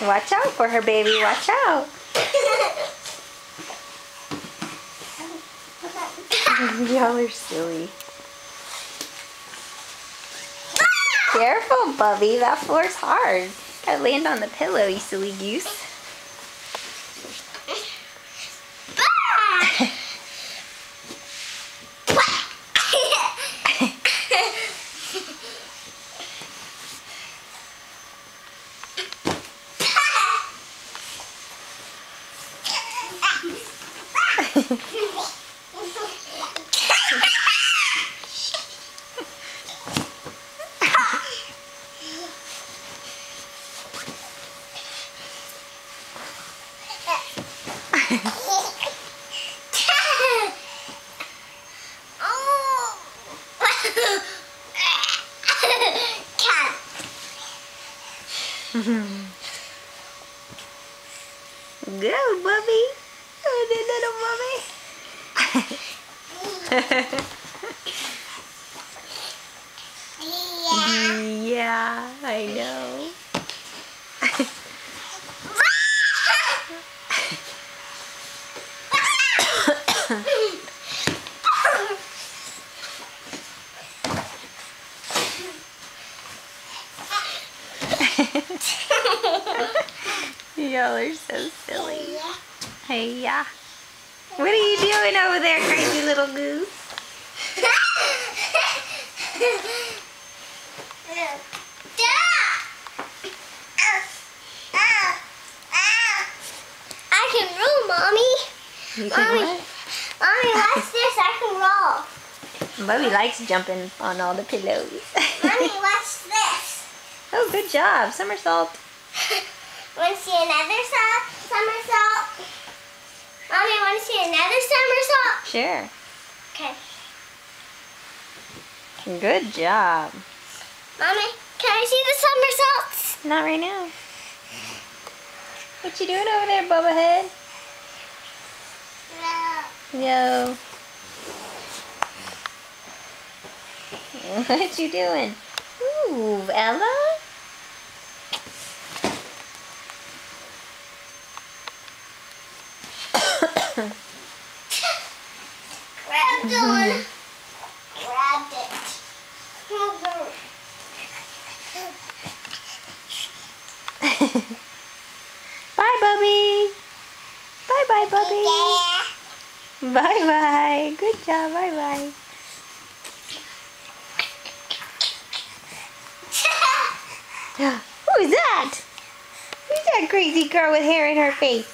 Watch out for her, baby. Watch out. Y'all are silly. Careful, Bubby. That floor's hard. Gotta land on the pillow, you silly goose. Go, Bubby. Oh, the little Bubby. Yeah, I know. Y'all are so silly. Hey, yeah. What are you doing over there, crazy little goose? I can roll, Mommy. You can what? Mommy, watch this. I can roll. Bubby likes jumping on all the pillows. Mommy, watch this. Oh, good job. Somersault. Want to see another somersault? Mommy, want to see another somersault? Sure. Okay. Good job. Mommy, can I see the somersaults? Not right now. What you doing over there, Bubba Head? No. Yo. What you doing? Ooh, Ella? Grabbed one. Grabbed it. Bye, Bubby. Bye-bye, Bubby. Bye-bye. Good job. Bye-bye. Who's that? Who's that crazy girl with hair in her face?